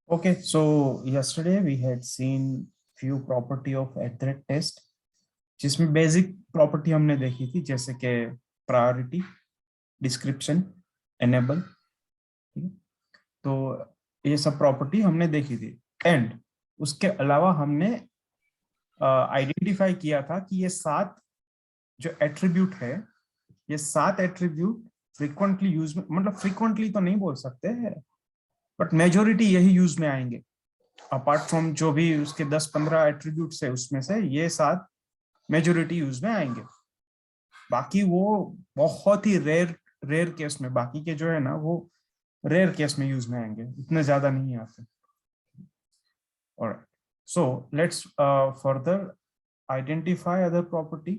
Okay, so yesterday we had seen few property of iterate test, जिसमें basic property हमने देखी थी जैसे कि प्रायोरिटी, डिस्क्रिप्शन, एनेबल। तो ये सब प्रॉपर्टी हमने देखी थी एंड उसके अलावा हमने आइडेंटिफाई किया था कि ये 7 जो एट्रीब्यूट है, ये 7 एट्रीब्यूट फ्रीक्वेंटली यूज में, मतलब फ्रीक्वेंटली तो नहीं बोल सकते हैं बट मेजोरिटी यही यूज में आएंगे। अपार्ट फ्रॉम जो भी उसके 10-15 एट्रीब्यूट्स है उसमें से ये 7 मेजोरिटी यूज में आएंगे। बाकी वो बहुत ही रेयर रेयर केस में, बाकी के जो है ना वो रेयर केस में यूज में आएंगे, इतने ज्यादा नहीं आते। Alright, so let's further identify other property.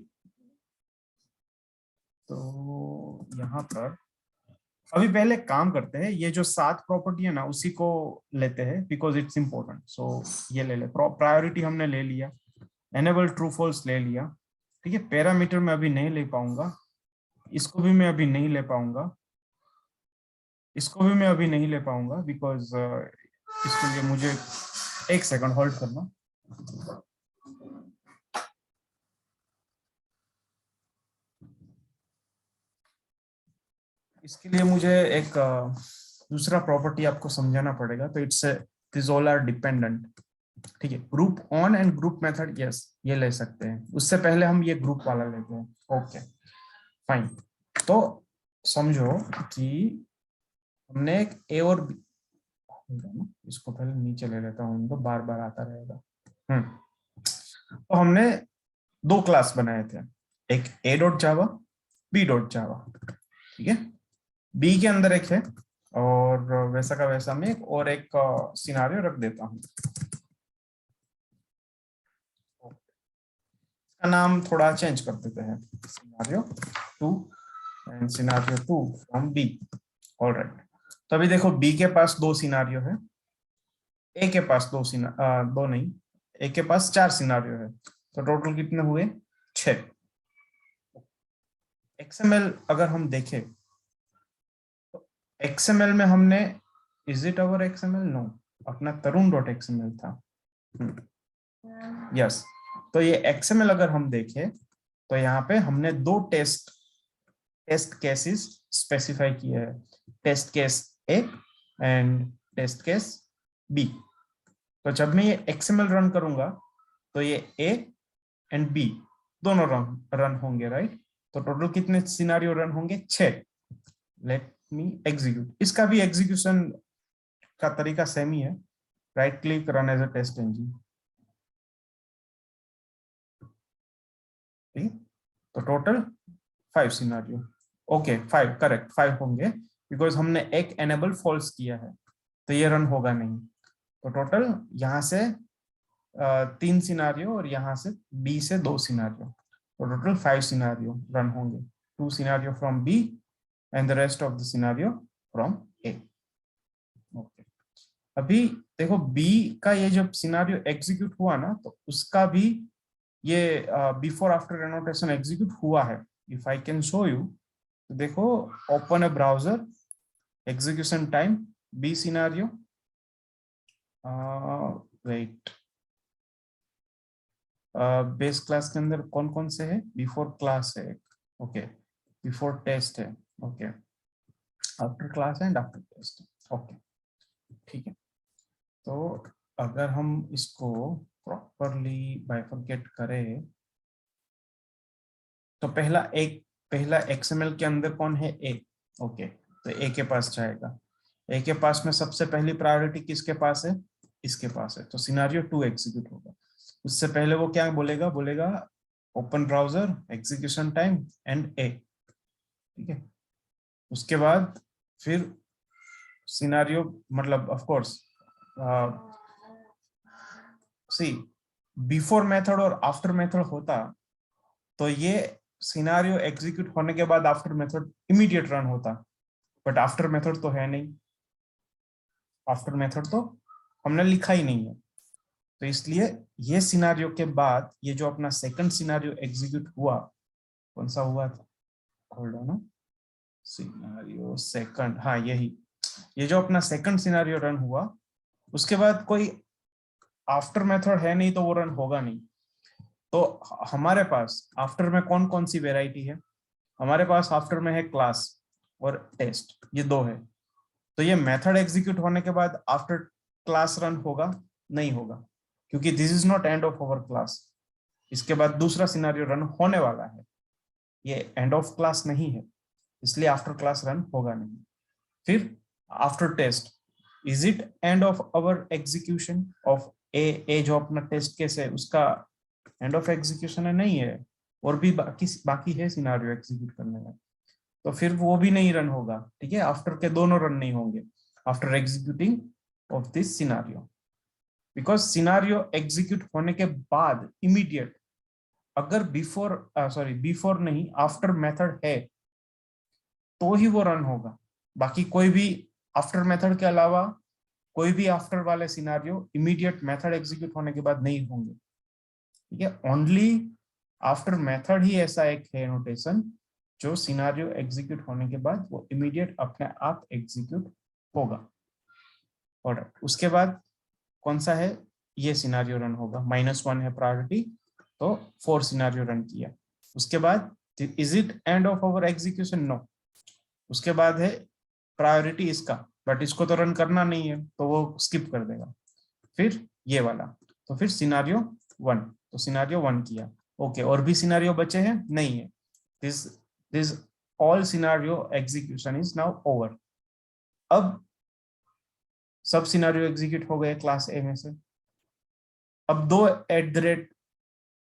तो यहाँ पर अभी पहले काम करते हैं, ये जो 7 प्रॉपर्टी है ना उसी को लेते हैं बिकॉज इट्स इंपॉर्टेंट। सो ये ले ले, प्रायोरिटी हमने ले लिया, एनेबल ट्रू फॉल्स ले लिया, ठीक है। पैरामीटर में अभी नहीं ले पाऊंगा, इसको भी मैं अभी नहीं ले पाऊंगा, इसको भी मैं अभी नहीं ले पाऊंगा बिकॉज इसके लिए मुझे एक सेकंड होल्ड करना। इसके लिए मुझे एक दूसरा प्रॉपर्टी आपको समझाना पड़ेगा। तो it's this all are dependent, ठीक है। Group on and group method, yes ये ले सकते हैं। उससे पहले हम ये ग्रुप वाला लेते हैं। Okay fine. तो समझो कि हमने एक ए और बी, इसको पहले नीचे ले लेता हूँ, इनको बार बार आता रहेगा। तो हमने 2 क्लास बनाए थे, एक A dot Java, B dot Java, ठीक है। बी के अंदर एक है और वैसा का वैसा मैं एक और एक सिनारियो रख देता हूँ। इसका नाम थोड़ा चेंज कर देते हैं, scenario 2 and scenario 2 from B. Alright, तो अभी देखो बी के पास 2 सिनारियो है, ए के पास दो नहीं, ए के पास 4 सिनारियो है। तो टोटल कितने हुए? 6। एक्सएमएल अगर हम देखें तो एक्सएमएल में हमने, is it our XML? No, अपना तरुण डॉट एक्सएमएल था। यस, तो ये एक्सएमएल अगर हम देखें तो यहाँ पे हमने 2 टेस्ट केसेस स्पेसिफाई किए हैं, test case A and test case B. तो जब मैं ये एक्सएमएल रन करूंगा तो ये ए एंड बी दोनों रन होंगे, राइट। तो टोटल कितने सिनारियो रन होंगे? 6। Let me execute. इसका भी एग्जीक्यूशन का तरीका सेम ही है, right click, run as a test engine. तो टोटल 5 सिनारियो। ओके 5 करेक्ट, 5 होंगे बिकॉज हमने एक एनेबल फॉल्स किया है तो ये रन होगा नहीं। तो टोटल यहाँ से 3 सिनारियो और यहाँ से बी से 2 सिनारियो, तो टोटल 5 सिनारियो रन होंगे। 2 scenario from B and the rest of the scenario from A. Okay, अभी देखो बी का ये जब सिनारियो एग्जीक्यूट हुआ ना तो उसका भी ये बिफोर आफ्टर एनोटेशन एग्जीक्यूट हुआ है। If I can show you, तो देखो open a browser, execution time B scenario, wait, base class के अंदर कौन कौन से है? बिफोर क्लास है, ओके, बिफोर टेस्ट है, okay, after class and after test, okay, ठीक है। तो अगर हम इसको प्रॉपरली बाइफरकेट करें तो पहला एक्सएमएल के अंदर कौन है? ए, ओके, तो ए के पास जाएगा। ए के पास में सबसे पहली प्रायोरिटी किसके पास है? इसके पास है, तो सिनारियो 2 एग्जीक्यूट होगा। उससे पहले वो क्या बोलेगा? बोलेगा open browser, execution time and a, ठीक है। उसके बाद फिर सिनारियो, मतलब of course see before method और आफ्टर मेथड होता तो ये सिनारियो एग्जीक्यूट होने के बाद आफ्टर मेथड इमीडिएट रन होता, बट आफ्टर मेथड तो है नहीं, आफ्टर मेथड तो हमने लिखा ही नहीं है। तो इसलिए ये सिनारियो के बाद ये जो अपना सेकंड सिनारियो एग्जीक्यूट हुआ, कौन सा हुआ था? होल्ड ऑन, सिनारियो सेकंड, हाँ यही, ये जो अपना सेकंड सिनारियो रन हुआ उसके बाद कोई आफ्टर मेथड है नहीं तो वो रन होगा नहीं। तो हमारे पास आफ्टर में कौन कौन सी वेराइटी है? हमारे पास आफ्टर में है क्लास और टेस्ट, ये दो है। तो ये मेथड एग्जीक्यूट होने के बाद आफ्टर क्लास रन होगा? नहीं होगा, क्योंकि this is not and of our class. इसके बाद दूसरा सिनेरियो रन होने वाला है, ये एंड ऑफ क्लास नहीं है, इसलिए आफ्टर क्लास रन होगा नहीं। फिर after test, is it end of our execution of a जो अपना टेस्ट केस है उसका एंड ऑफ एग्जीक्यूशन है? नहीं है, और भी बाकी है सिनेरियो एग्जीक्यूट करने में, तो फिर वो भी नहीं रन होगा। ठीक है, आफ्टर के दोनों रन नहीं होंगे after executing of this scenario, because scenario execute होने के बाद इमीडिएट, अगर बिफोर नहीं आफ्टर मेथड है तो ही वो रन होगा। बाकी कोई भी आफ्टर मेथड के अलावा कोई भी आफ्टर वाले सिनेरियो इमीडिएट मेथड एग्जीक्यूट होने के बाद नहीं होंगे। ठीक है, ओनली आफ्टर मेथड ही ऐसा एक है नोटेशन जो सिनेरियो एग्जीक्यूट होने के बाद वो इमीडिएट अपने आप एग्जीक्यूट होगा। और उसके बाद कौन सा है? ये सिनेरियो रन होगा। -1 है प्रायोरिटी, तो 4 सिनेरियो रन किया। उसके बाद is it end of our execution? No. उसके बाद है प्रायोरिटी इसका, बट इसको तो रन करना नहीं है तो वो स्किप कर देगा। फिर ये वाला, तो फिर सिनेरियो 1, तो सिनेरियो 1 किया। ओके, और भी सिनेरियो बचे हैं? नहीं है। This all scenario execution is now over. अब सब सिनेरियो एग्जीक्यूट हो गए क्लास ए में से। अब दो @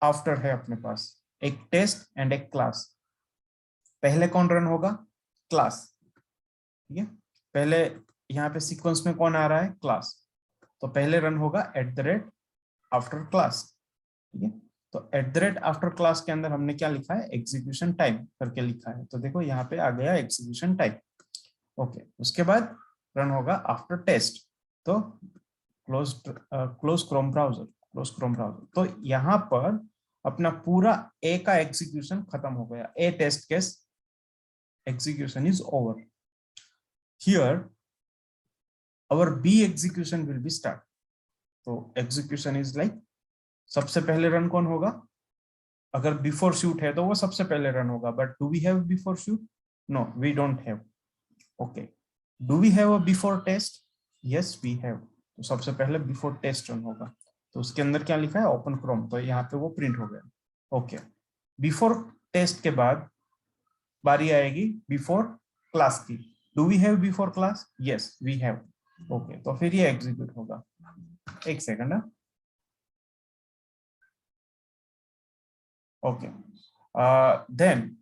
आफ्टर है अपने पास, एक टेस्ट एंड एक क्लास। पहले कौन रन होगा? क्लास। ठीक है, पहले यहाँ पे सीक्वेंस में कौन आ रहा है? क्लास। तो पहले रन होगा @ आफ्टर क्लास। ठीक है, तो @ आफ्टर क्लास के अंदर हमने क्या लिखा है? एग्जीक्यूशन टाइम करके लिखा है। तो देखो यहाँ पे आ गया एग्जीक्यूशन टाइम। ओके, उसके बाद रन होगा आफ्टर टेस्ट। तो क्लोज क्रोम ब्राउजर। तो यहाँ पर अपना पूरा ए का एग्जीक्यूशन खत्म हो गया। A test case execution is over. Here our B execution will be start. तो execution is like, सबसे पहले रन कौन होगा? अगर बिफोर शूट है तो वो सबसे पहले रन होगा, but do we have before suite? No, we don't have. Okay, do we have a before test? Yes we have. तो सबसे पहले बिफोर टेस्ट रन होगा। तो उसके अंदर क्या लिखा है? Open Chrome. तो यहाँ पे वो प्रिंट हो गया। ओके, बिफोर टेस्ट के बाद बारी आएगी बिफोर क्लास की। Do we have before class? Yes we have. Okay, तो फिर ये एग्जीक्यूट होगा। एक सेकंड है। ओके, देन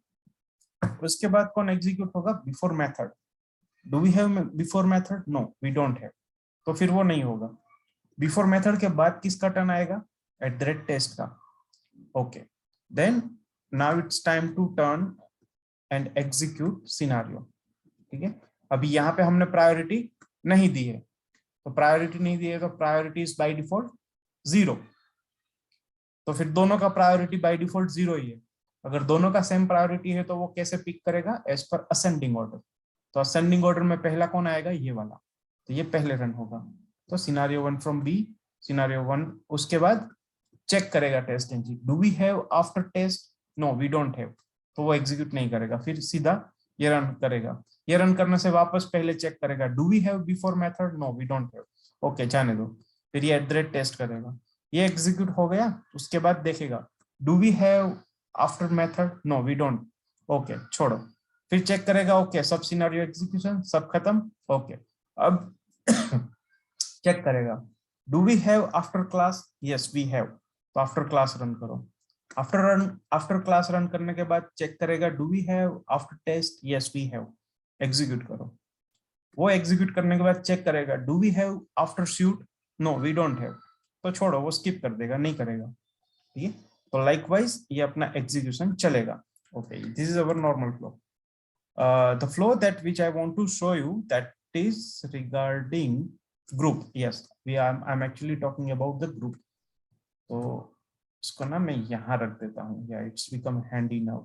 उसके बाद कौन एग्जीक्यूट होगा? Before method. Do we have before method? No, we don't have. तो फिर वो नहीं होगा। बिफोर मेथड के बाद किसका टर्न आएगा? @ टेस्ट का। Okay, then now it's time to turn and execute scenario. ठीक है, अभी यहाँ पे हमने प्रायोरिटी नहीं दी है, तो प्रायोरिटी नहीं दी है तो प्रायोरिटी इज बाय डिफॉल्ट 0। तो फिर दोनों का प्रायोरिटी बाय डिफॉल्ट 0 ही है। अगर दोनों का सेम प्रायोरिटी है तो वो कैसे पिक करेगा? As per ascending order. तो असेंडिंग ऑर्डर में पहला कौन आएगा? ये वाला। तो ये पहले रन होगा। तो सिनेरियो 1 फ्रॉम बी, सिनेरियो 1। उसके बाद चेक करेगा test engine, do we have after test? No, we don't have. तो वो एग्जीक्यूट नहीं करेगा, फिर सीधा ये रन करेगा। ये रन करने से वापस पहले चेक करेगा, do we have before method? No, we don't have. Okay, जाने दो। फिर ये @ टेस्ट करेगा, ये एग्जीक्यूट हो गया। उसके बाद देखेगा, do we have after method? No, we don't. Okay, छोड़ो। फिर चेक करेगा, ओके सब सिनेरियो एग्जीक्यूशन सब खत्म। ओके, अब चेक करेगा, do we have after class? Yes we have. तो आफ्टर क्लास रन करो। आफ्टर क्लास रन करने के बाद चेक करेगा, do we have after test? Yes we have. Execute करो। वो एग्जीक्यूट करने के बाद चेक करेगा, do we have after suite? No, we don't have. तो छोड़ो, वो स्किप कर देगा, नहीं करेगा। ठीक है, तो लाइकवाइज ये अपना एग्जीक्यूशन चलेगा। Okay, this is our normal flow. The flow that which I want to show you that is regarding group. Yes, I am actually talking about the group. तो इसको ना मैं यहाँ रख देता हूँ, या इट्स बिकम हैंडी नाउ।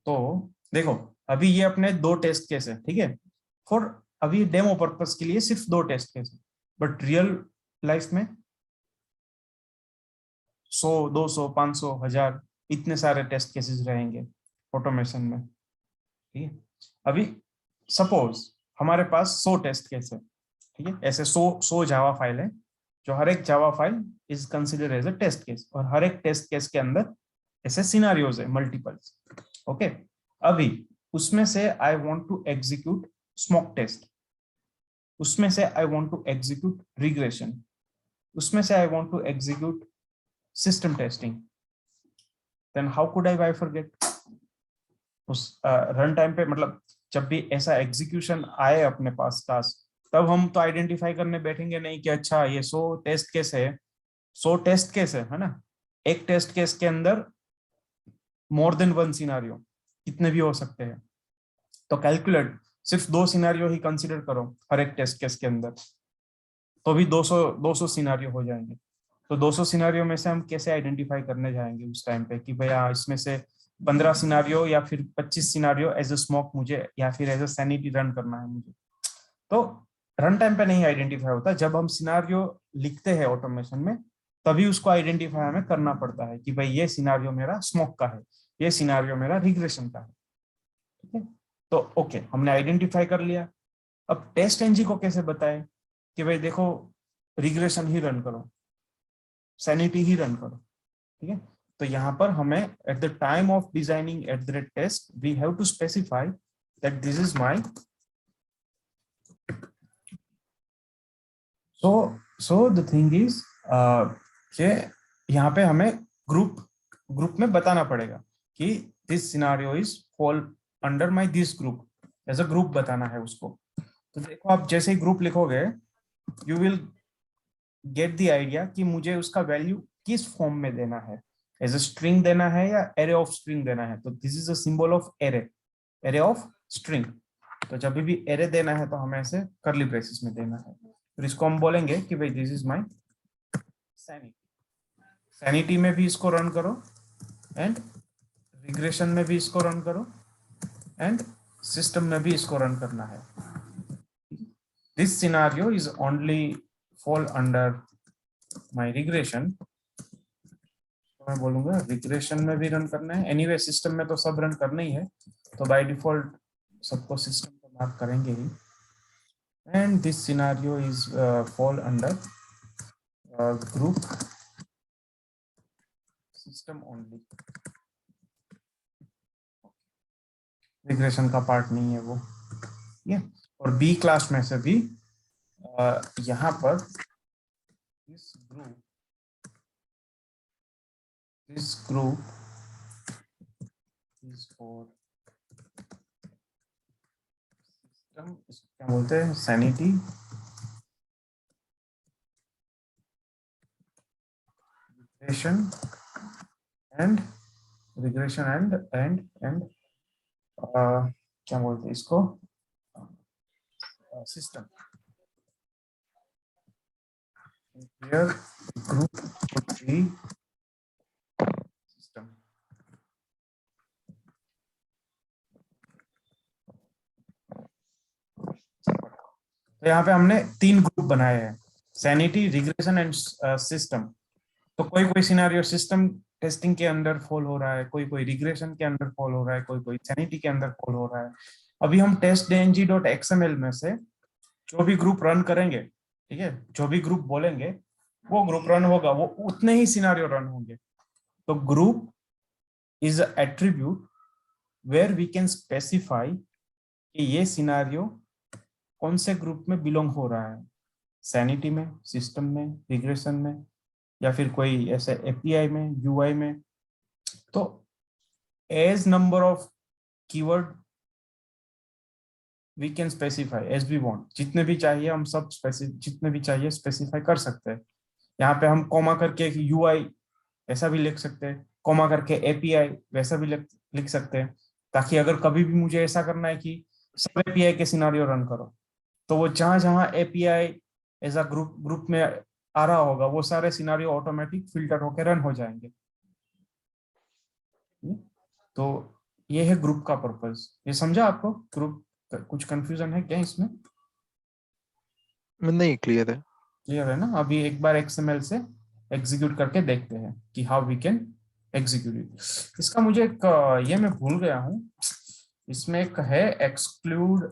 तो देखो, अभी ये अपने 2 टेस्ट केस है। ठीक है, फॉर अभी डेमो पर्पस के लिए सिर्फ 2 टेस्ट केस है। बट रियल लाइफ में 100, 200, 500, 1000 इतने सारे टेस्ट केसेस रहेंगे ऑटोमेशन में। ठीक है, अभी सपोज हमारे पास 100 टेस्ट केस है, ठीक है, ऐसे 100 जावा फाइल है, जो हर एक Java file is consider as a test case, और हर एक टेस्ट केस के अंदर ऐसे सिनारियोज है मल्टीपल्स। ओके, अभी उसमें से I want to execute smoke test, उसमें से I want to execute regression, उसमें से I want to execute system testing, then how could I bifurcate उस रन टाइम पे? मतलब जब भी ऐसा एग्जीक्यूशन आए अपने पास टास्क, तब हम तो आइडेंटिफाई करने बैठेंगे नहीं कि अच्छा ये 100 टेस्ट केस है, 100 टेस्ट केस है ना, एक टेस्ट केस के अंदर मोर देन वन सिनारियो, कितने भी हो सकते हैं, तो कैलकुलेट सिर्फ 2 सिनारियो ही कंसिडर करो हर एक टेस्ट केस के अंदर, तो भी 200 सिनारियो हो जाएंगे। तो 200 सिनारियो में से हम कैसे आइडेंटिफाई करने जाएंगे उस टाइम पे कि भैया इसमें से 15 सिनारियो या फिर 25 सिनारियो एज ए स्मोक मुझे या फिर एज ए सैनिटी रन करना है मुझे? तो रन टाइम पे नहीं आइडेंटिफाई होता, जब हम सिनारियो लिखते हैं ऑटोमेशन में तभी उसको आइडेंटिफाई हमें करना पड़ता है कि भाई ये सिनारियो मेरा स्मोक का है, ये सिनारियो मेरा रिग्रेशन का है। ठीक है, तो ओके, हमने आइडेंटिफाई कर लिया। अब टेस्ट एनजी को कैसे बताएं कि भाई देखो रिग्रेशन ही रन करो, सैनिटी ही रन करो। ठीक है, तो यहाँ पर हमें at the time of designing at the rate test we have to specify that this is my so the thing is कि यहाँ पे हमें ग्रुप में बताना पड़ेगा कि this scenario is fall under my this group, as a group बताना है उसको। तो देखो आप जैसे ही ग्रुप लिखोगे you will get the idea कि मुझे उसका वैल्यू किस फॉर्म में देना है, एज अ स्ट्रिंग देना है या एरे ऑफ स्ट्रिंग देना है। तो this is a symbol of array, array of string. तो जब भी एरे देना है तो हमें ऐसे करली ब्रेसेस में देना है, फिर इसको हम बोलेंगे कि भाई this is my sanity. Sanity में भी इसको रन करो एंड रिग्रेशन में भी इसको रन करो एंड सिस्टम में भी इसको रन करना है। This scenario is only fall under my regression, मैं बोलूंगा रिग्रेशन में भी रन करना है। एनीवे सिस्टम में तो सब रन करना ही है, तो बाय डिफॉल्ट सबको सिस्टम को मार्क करेंगे ही। And this scenario is fall under group system only, regression का पार्ट नहीं है वो। ये और बी क्लास में से भी यहाँ पर this group is for system, इसको क्या बोलते हैं, sanity, regression and regression and क्या बोलते हैं इसको, system. Here group could be system. तो यहाँ पे हमने 3 ग्रुप बनाए हैं, सैनिटी, रिग्रेशन एंड सिस्टम। तो कोई कोई सिनेरियो सिस्टम टेस्टिंग के अंदर फॉल हो रहा है, कोई कोई रिग्रेशन के अंदर फॉल हो रहा है, कोई कोई सैनिटी के अंदर फॉल हो रहा है। अभी हम testng.xml में से जो भी ग्रुप रन करेंगे, ठीक है, जो भी ग्रुप बोलेंगे वो ग्रुप रन होगा, वो उतने ही सिनेरियो रन होंगे। तो group is a attribute where we can specify कि ये सिनेरियो कौन से ग्रुप में बिलोंग हो रहा है, सैनिटी में, सिस्टम में, रिग्रेशन में, या फिर कोई ऐसे एपीआई में, यूआई में। तो as number of keyword we can specify as we want, जितने भी चाहिए हम सब जितने भी चाहिए स्पेसिफाई कर सकते हैं। यहाँ पे हम कॉमा करके यूआई ऐसा भी लिख सकते हैं, कॉमा करके एपीआई वैसा भी लिख सकते हैं, ताकि अगर कभी भी मुझे ऐसा करना है कि सब एपीआई के सिनारियो रन करो, तो वो जहां जहां एपीआई एज अ ग्रुप में आ रहा होगा वो सारे सिनारियो ऑटोमेटिक फिल्टर होकर रन हो जाएंगे। तो ये है ग्रुप का पर्पस। ये समझा आपको? ग्रुप कुछ कंफ्यूजन है क्या इसमें? नहीं, क्लियर है। क्लियर है ना? अभी एक बार XML से एग्जीक्यूट करके देखते हैं कि how we can execute it. इसका मुझे एक ये मैं भूल गया हूँ, इसमें एक है एक्सक्लूड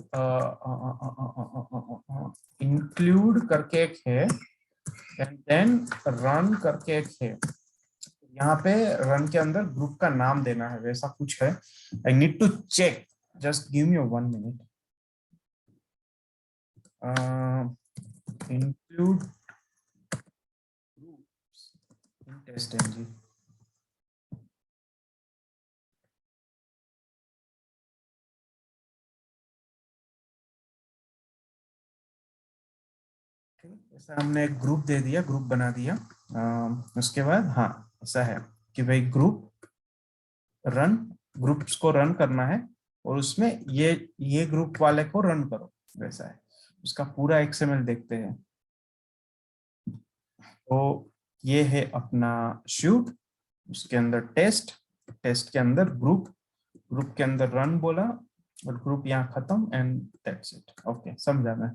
इंक्लूड करके एक है, एंड देन रन करके एक है। यहाँ पे रन के अंदर ग्रुप का नाम देना है, वैसा कुछ है। I need to check, just give me 1 minute. Include groups in test ng। ऐसा हमने एक ग्रुप दे दिया, ग्रुप बना दिया। उसके बाद हाँ ऐसा है कि भाई ग्रुप रन, ग्रुप्स को रन करना है और उसमें ये ग्रुप वाले को रन करो, वैसा है। उसका पूरा XML देखते हैं। तो ये है अपना शूट, उसके अंदर टेस्ट, टेस्ट के अंदर ग्रुप, ग्रुप के अंदर रन बोला और ग्रुप यहाँ खत्म, एंड दैट्स इट। ओके, समझा मैं?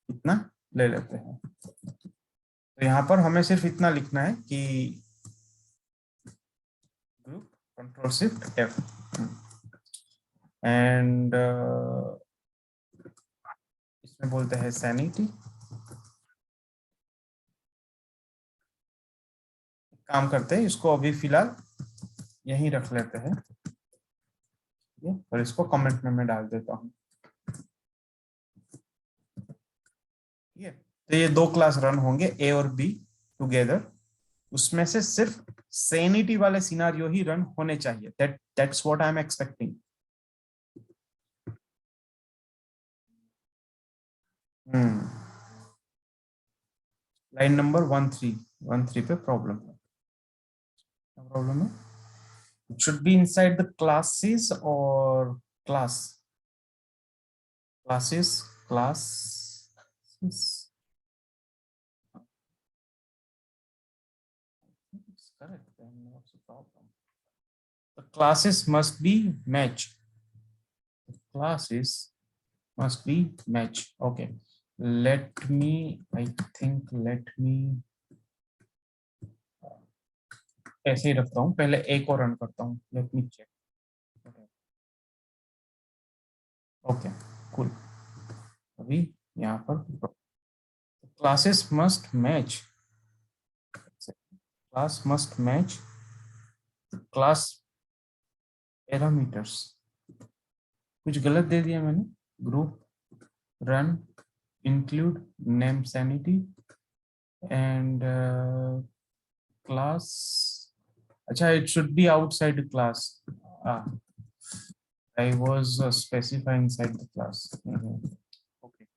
इतना ले लेते हैं। तो यहाँ पर हमें सिर्फ इतना लिखना है कि group control shift F and इसमें बोलते हैं सैनिटी। काम करते हैं, इसको अभी फिलहाल यहीं रख लेते हैं और इसको कमेंट में मैं डाल देता हूँ। ठीक है, तो ये दो क्लास रन होंगे A और B टुगेदर। उसमें से सिर्फ सैनिटी वाले सिनारियो ही रन होने चाहिए। That's what I am expecting. Line number 13 पे प्रॉब्लम है। क्या प्रॉब्लम है? It should be inside the classes और class, classes, class correct, then what's the problem? The classes must be matched. The classes must be matched. Okay, let me, I think, let me ऐसे ही रखता हूँ, पहले एक और run करता हूँ। Let me check. Okay, cool. अभी यहाँ पर classes must match, class must match class parameters. कुछ गलत दे दिया मैंने। Group run include name sanity and class. अच्छा, it should be outside the class. Ah, I was specifying inside the class. Okay.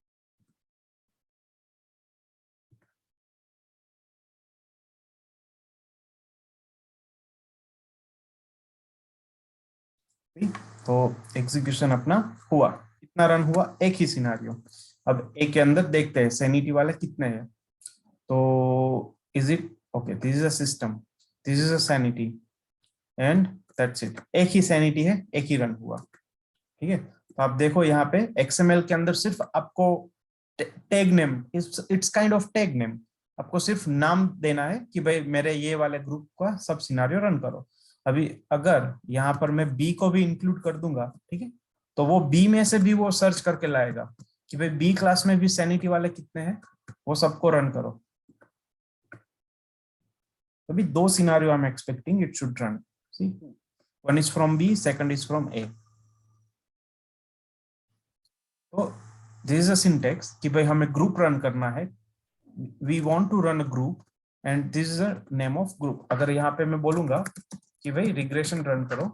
तो एग्जीक्यूशन अपना हुआ, कितना रन हुआ? एक ही सिनारियो। अब एक के अंदर देखते हैं सैनिटी वाले कितने हैं। तो is it okay, this is a system, this is a sanity and that's it. एक ही सैनिटी है, एक ही रन हुआ। ठीक है, तो आप देखो यहाँ पे XML के अंदर सिर्फ आपको tag name, it's kind of tag name. आपको सिर्फ नाम देना है कि भाई मेरे ये वाले ग्रुप का सब सिनारियो रन करो। अभी अगर यहाँ पर मैं B को भी इंक्लूड कर दूंगा, ठीक है, तो वो B में से भी वो सर्च करके लाएगा कि भाई B क्लास में भी सैनिटी वाले कितने हैं, वो सबको रन करो। अभी दो scenario I am expecting it should run. See, one is from B, second is from A। तो दिस इज अ सिंटेक्स कि भाई हमें ग्रुप रन करना है, we want to run a group and this is a name of group. अगर यहाँ पे मैं बोलूंगा कि भाई रिग्रेशन रन करो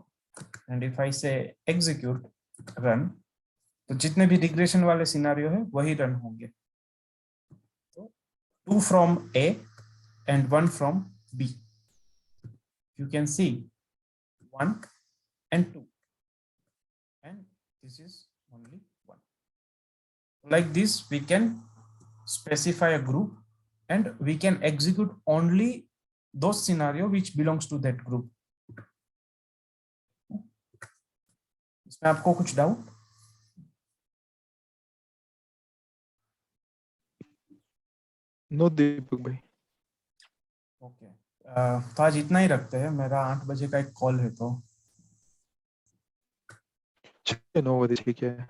and if I say execute run, तो जितने भी रिग्रेशन वाले सिनारियो है वही रन होंगे। तो 2 from A and 1 from B, you can see 1 and 2 and this is only 1. Like this we can specify a group and we can execute only those scenario which belongs to that group. इसमें आपको कुछ doubt? No दीपक भाई। Okay, तो आज इतना ही रखते हैं, मेरा 8 बजे का एक कॉल है तो। ठीक है, 9 बजे ठीक है।